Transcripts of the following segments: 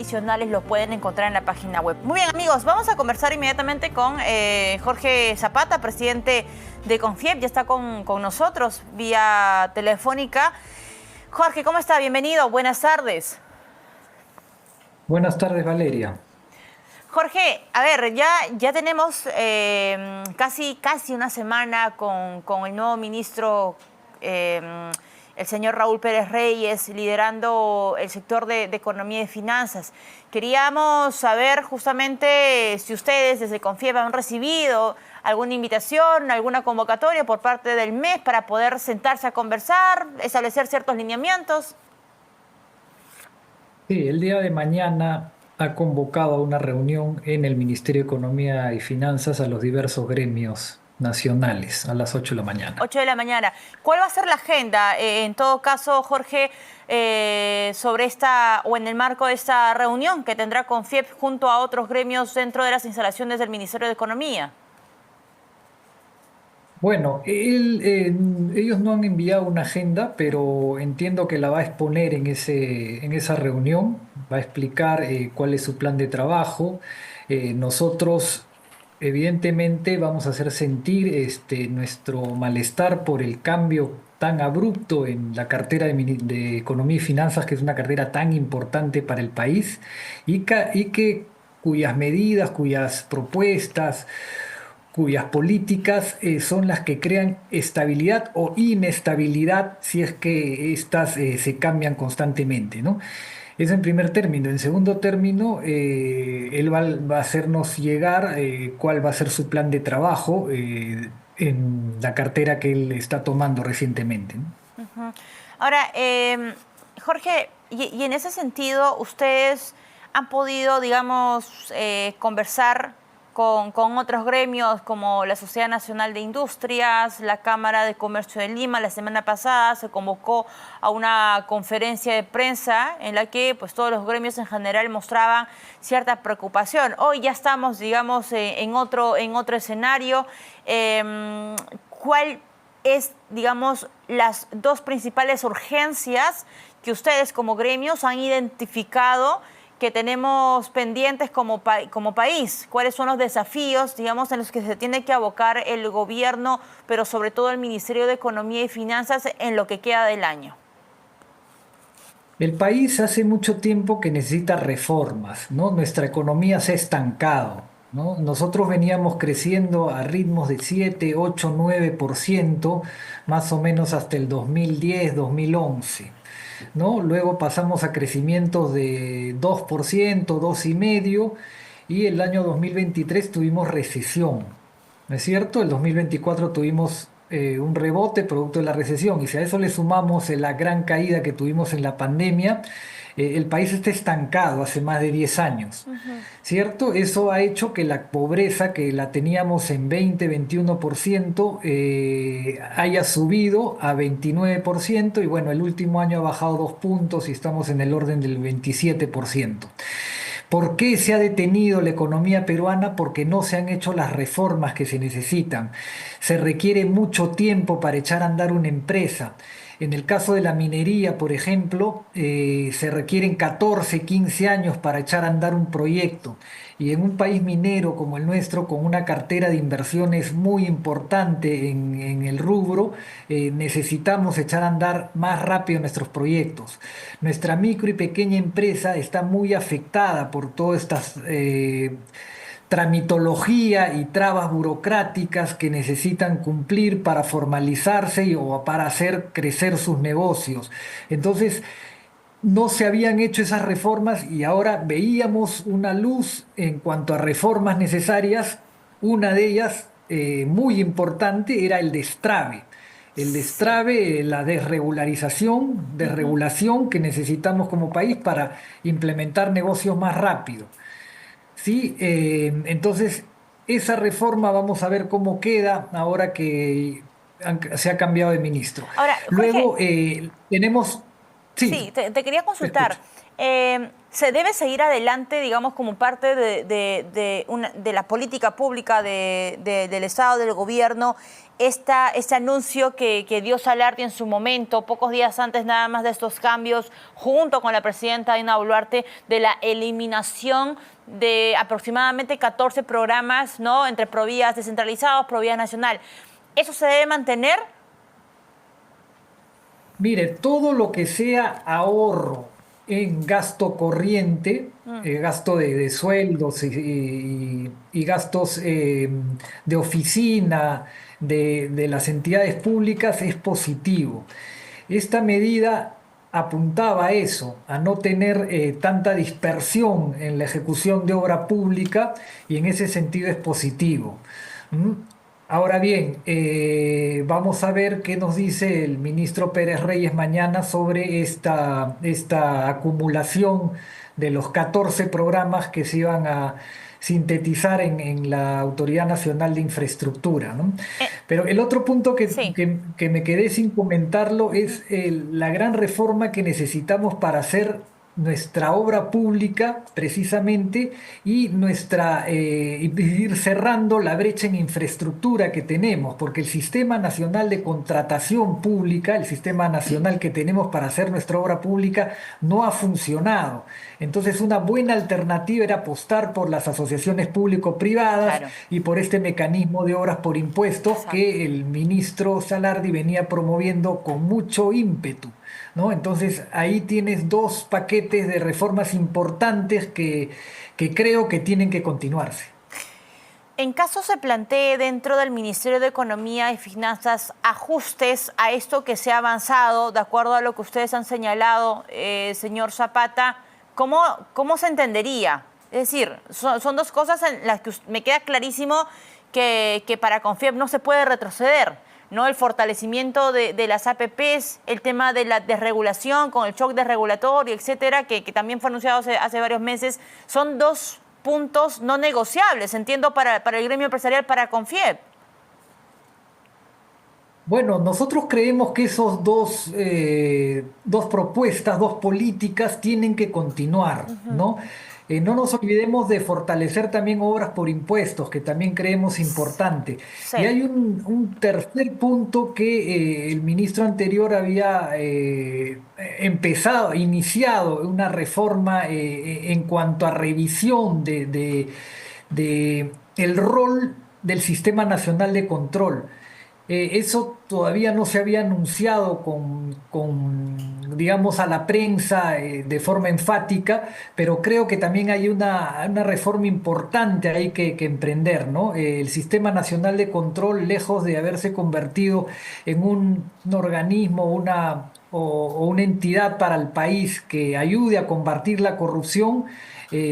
Adicionales los pueden encontrar en la página web. Muy bien, amigos, vamos a conversar inmediatamente con Jorge Zapata, presidente de Confiep. Ya está con nosotros vía telefónica. Jorge, ¿cómo está? Bienvenido, buenas tardes. Buenas tardes, Valeria. Jorge, a ver, ya tenemos casi una semana con el nuevo ministro, el señor Raúl Pérez Reyes, liderando el sector de Economía y Finanzas. Queríamos saber justamente si ustedes desde Confiep han recibido alguna invitación, alguna convocatoria por parte del MES para poder sentarse a conversar, establecer ciertos lineamientos. Sí, el día de mañana ha convocado a una reunión en el Ministerio de Economía y Finanzas a los diversos gremios nacionales a las 8 de la mañana. 8 de la mañana. ¿Cuál va a ser la agenda, en todo caso, Jorge, sobre esta o en el marco de esta reunión que tendrá Confiep junto a otros gremios dentro de las instalaciones del Ministerio de Economía? Bueno, ellos no han enviado una agenda, pero entiendo que la va a exponer en esa reunión, va a explicar cuál es su plan de trabajo. Nosotros, evidentemente, vamos a hacer sentir nuestro malestar por el cambio tan abrupto en la cartera de Economía y Finanzas, que es una cartera tan importante para el país cuyas medidas, cuyas propuestas, cuyas políticas son las que crean estabilidad o inestabilidad si es que éstas se cambian constantemente, ¿no? Eso en primer término. En segundo término, él va a hacernos llegar cuál va a ser su plan de trabajo en la cartera que él está tomando recientemente, ¿no? Ujú. Ahora, Jorge, y en ese sentido, ¿ustedes han podido, digamos, conversar con otros gremios como la Sociedad Nacional de Industrias, la Cámara de Comercio de Lima? La semana pasada se convocó a una conferencia de prensa en la que pues, todos los gremios en general mostraban cierta preocupación. Hoy ya estamos, digamos, en otro escenario. ¿Cuál es, digamos, las dos principales urgencias que ustedes como gremios han identificado que tenemos pendientes como país? ¿Cuáles son los desafíos, digamos, en los que se tiene que abocar el gobierno, pero sobre todo el Ministerio de Economía y Finanzas en lo que queda del año? El país hace mucho tiempo que necesita reformas, ¿no? Nuestra economía se ha estancado, ¿no? Nosotros veníamos creciendo a ritmos de 7, 8, 9%, más o menos hasta el 2010, 2011, ¿no? Luego pasamos a crecimientos de 2%, 2,5%, y el año 2023 tuvimos recesión, ¿no es cierto? El 2024 tuvimos un rebote producto de la recesión, y si a eso le sumamos la gran caída que tuvimos en la pandemia, el país está estancado hace más de 10 años, Ujú. ¿cierto? Eso ha hecho que la pobreza, que la teníamos en 20, 21%, haya subido a 29%, y bueno, el último año ha bajado 2 puntos y estamos en el orden del 27%. ¿Por qué se ha detenido la economía peruana? Porque no se han hecho las reformas que se necesitan. Se requiere mucho tiempo para echar a andar una empresa. En el caso de la minería, por ejemplo, se requieren 14, 15 años para echar a andar un proyecto. Y en un país minero como el nuestro, con una cartera de inversiones muy importante en el rubro, necesitamos echar a andar más rápido nuestros proyectos. Nuestra micro y pequeña empresa está muy afectada por todas estas tramitología y trabas burocráticas que necesitan cumplir para formalizarse o para hacer crecer sus negocios. Entonces, no se habían hecho esas reformas y ahora veíamos una luz en cuanto a reformas necesarias. Una de ellas, muy importante, era el destrave. El Sí. destrave, la desregularización, Ujú. desregulación que necesitamos como país para implementar negocios más rápido. Sí, entonces esa reforma vamos a ver cómo queda ahora que se ha cambiado de ministro. Ahora, Jorge, Luego tenemos, sí, sí, te quería te consultar. escucho. ¿Se debe seguir adelante, digamos, como parte de la política pública del Estado, del gobierno, este anuncio que dio Salardi en su momento, pocos días antes nada más de estos cambios, junto con la presidenta Dina Boluarte, de la eliminación de aproximadamente 14 programas, ¿no?, entre Provías descentralizados, Provías nacional? ¿Eso se debe mantener? Mire, todo lo que sea ahorro en gasto corriente, gasto de sueldos y gastos de oficina de las entidades públicas es positivo. Esta medida apuntaba a eso, a no tener tanta dispersión en la ejecución de obra pública y en ese sentido es positivo. ¿Mm? Ahora bien, vamos a ver qué nos dice el ministro Pérez Reyes mañana sobre esta acumulación de los 14 programas que se iban a sintetizar en la Autoridad Nacional de Infraestructura, ¿no? Eh, Pero el otro punto sí. que me quedé sin comentarlo es la gran reforma que necesitamos para hacer nuestra obra pública precisamente y y ir cerrando la brecha en infraestructura que tenemos, porque el Sistema Nacional de Contratación Pública, el sistema nacional que tenemos para hacer nuestra obra pública, no ha funcionado. Entonces, una buena alternativa era apostar por las asociaciones público-privadas Claro, y por este mecanismo de obras por impuestos exacto. que el ministro Salardi venía promoviendo con mucho ímpetu, ¿no? Entonces ahí tienes dos paquetes de reformas importantes que creo que tienen que continuarse. En caso se plantee dentro del Ministerio de Economía y Finanzas ajustes a esto que se ha avanzado, de acuerdo a lo que ustedes han señalado, señor Zapata, ¿cómo se entendería? Es decir, son dos cosas en las que me queda clarísimo que para Confiep no se puede retroceder, ¿no? El fortalecimiento de las APPs, el tema de la desregulación con el shock desregulatorio, etcétera, que también fue anunciado hace varios meses, son dos puntos no negociables, entiendo, para el gremio empresarial, para Confiep. Bueno, nosotros creemos que esos dos propuestas, dos políticas tienen que continuar, ¿no? No nos olvidemos de fortalecer también obras por impuestos, que también creemos importante. Y Sí. hay un tercer punto que el ministro anterior había iniciado una reforma en cuanto a revisión de el rol del Sistema Nacional de Control. Eso todavía no se había anunciado digamos, a la prensa de forma enfática, pero creo que también hay una reforma importante ahí que emprender, ¿no? El Sistema Nacional de Control, lejos de haberse convertido en un organismo, o una entidad para el país que ayude a combatir la corrupción,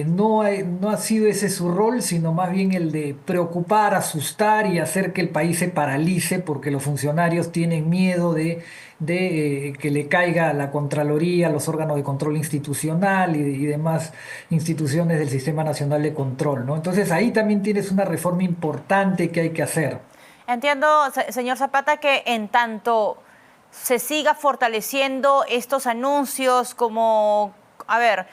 no ha sido ese su rol, sino más bien el de preocupar, asustar y hacer que el país se paralice porque los funcionarios tienen miedo de que le caiga la Contraloría, los órganos de control institucional y demás instituciones del Sistema Nacional de Control, ¿no? Entonces ahí también tienes una reforma importante que hay que hacer. Entiendo, señor Zapata, que en tanto se siga fortaleciendo estos anuncios como, a ver,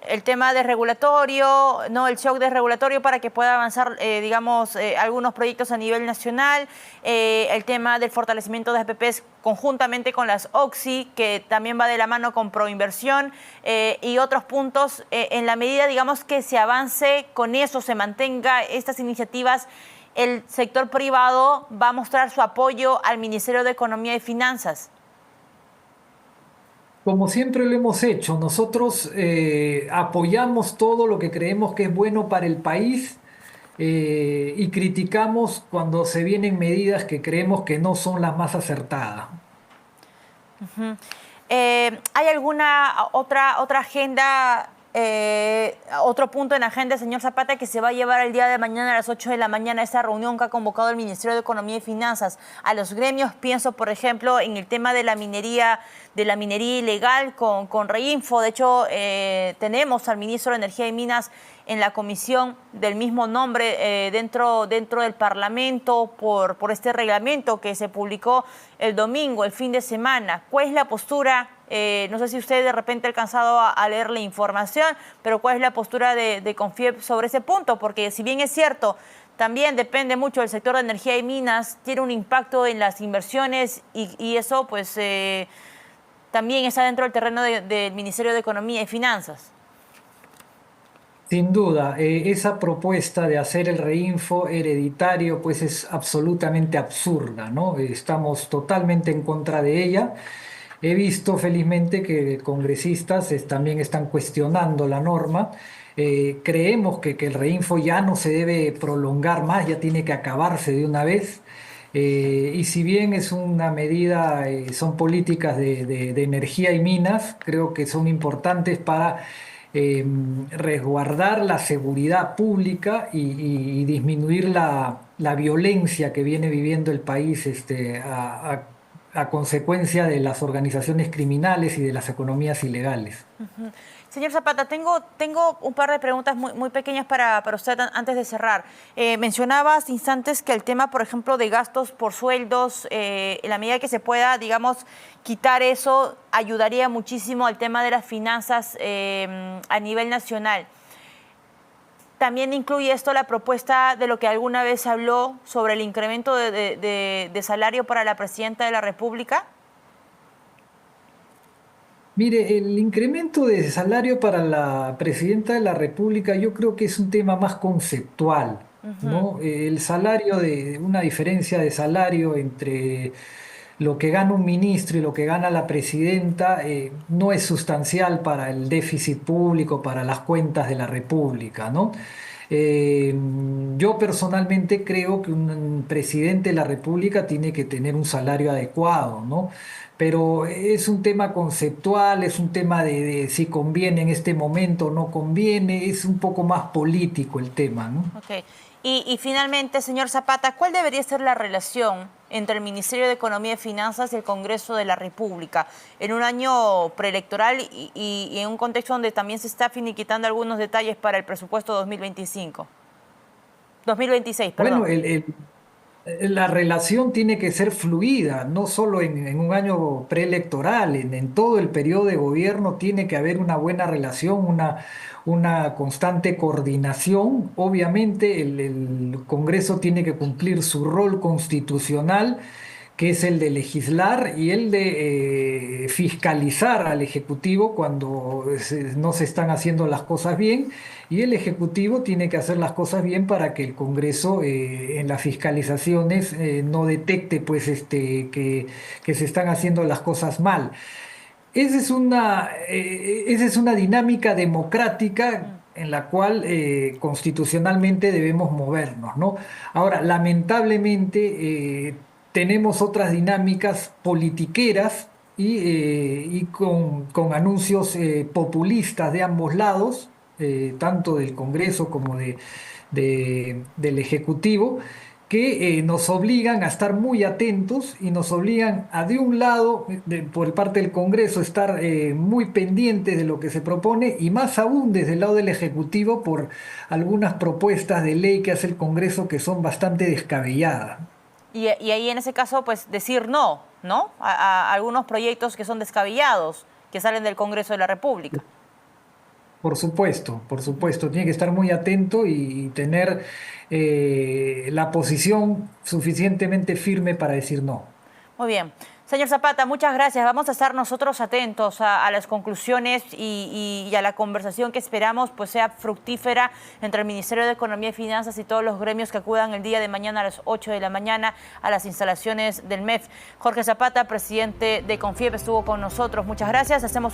el tema de regulatorio, ¿no? El shock de regulatorio para que pueda avanzar, digamos, algunos proyectos a nivel nacional, el tema del fortalecimiento de APPs conjuntamente con las OXI, que también va de la mano con Proinversión, y otros puntos, en la medida, digamos, que se avance con eso, se mantenga estas iniciativas, el sector privado va a mostrar su apoyo al Ministerio de Economía y Finanzas. Como siempre lo hemos hecho, nosotros apoyamos todo lo que creemos que es bueno para el país y criticamos cuando se vienen medidas que creemos que no son las más acertadas. ¿Hay alguna otra agenda, otro punto en agenda, señor Zapata, que se va a llevar el día de mañana a las 8 de la mañana, esa reunión que ha convocado el Ministerio de Economía y Finanzas a los gremios? Pienso, por ejemplo, en el tema de la minería ilegal con Reinfo. De hecho, tenemos al ministro de Energía y Minas en la comisión del mismo nombre dentro del Parlamento por este reglamento que se publicó el domingo, el fin de semana. ¿Cuál es la postura No sé si usted de repente ha alcanzado a leer la información, pero ¿cuál es la postura de Confiep sobre ese punto? Porque si bien es cierto, también depende mucho del sector de energía y minas, tiene un impacto en las inversiones y eso pues también está dentro del terreno del Ministerio de Economía y Finanzas. Sin duda, esa propuesta de hacer el reinfo hereditario pues es absolutamente absurda, ¿no? Estamos totalmente en contra de ella. He visto felizmente que congresistas también están cuestionando la norma. Creemos que el reinfo ya no se debe prolongar más, ya tiene que acabarse de una vez. Y si bien es una medida, son políticas de energía y minas, creo que son importantes para resguardar la seguridad pública y disminuir la violencia que viene viviendo el país a consecuencia de las organizaciones criminales y de las economías ilegales. Señor Zapata, tengo un par de preguntas muy pequeñas para usted antes de cerrar. Mencionaba hace instantes que el tema, por ejemplo, de gastos por sueldos, en la medida que se pueda, digamos, quitar eso, ayudaría muchísimo al tema de las finanzas a nivel nacional. También incluye esto la propuesta de lo que alguna vez se habló sobre el incremento de salario para la presidenta de la República. Mire, el incremento de salario para la presidenta de la República yo creo que es un tema más conceptual, Ujú. ¿no? El salario una diferencia de salario entre lo que gana un ministro y lo que gana la presidenta no es sustancial para el déficit público, para las cuentas de la República, ¿no? Eh, yo personalmente creo que un presidente de la República tiene que tener un salario adecuado, ¿no? Pero es un tema conceptual, es un tema de si conviene en este momento o no conviene, es un poco más político el tema, ¿no? Ok. Y finalmente, señor Zapata, ¿cuál debería ser la relación entre el Ministerio de Economía y Finanzas y el Congreso de la República en un año preelectoral y en un contexto donde también se está finiquitando algunos detalles para el presupuesto 2025? 2026, Bueno, perdón. la relación tiene que ser fluida, no solo en un año preelectoral, en todo el periodo de gobierno tiene que haber una buena relación, una constante coordinación. Obviamente el Congreso tiene que cumplir su rol constitucional, que es el de legislar y el de fiscalizar al Ejecutivo cuando no se están haciendo las cosas bien, y el Ejecutivo tiene que hacer las cosas bien para que el Congreso en las fiscalizaciones no detecte pues, que se están haciendo las cosas mal. Esa es una dinámica democrática en la cual constitucionalmente debemos movernos, ¿no? Ahora, lamentablemente tenemos otras dinámicas politiqueras y con anuncios populistas de ambos lados, tanto del Congreso como del Ejecutivo, que nos obligan a estar muy atentos y nos obligan a, de un lado, por parte del Congreso, estar muy pendientes de lo que se propone y más aún desde el lado del Ejecutivo por algunas propuestas de ley que hace el Congreso que son bastante descabelladas. Y ahí en ese caso, pues decir no, ¿no? A algunos proyectos que son descabellados, que salen del Congreso de la República. Por supuesto, tiene que estar muy atento y tener la posición suficientemente firme para decir no. Muy bien. Señor Zapata, muchas gracias. Vamos a estar nosotros atentos a las conclusiones y a la conversación que esperamos pues sea fructífera entre el Ministerio de Economía y Finanzas y todos los gremios que acudan el día de mañana a las 8 de la mañana a las instalaciones del MEF. Jorge Zapata, presidente de Confiep, estuvo con nosotros. Muchas gracias. Hacemos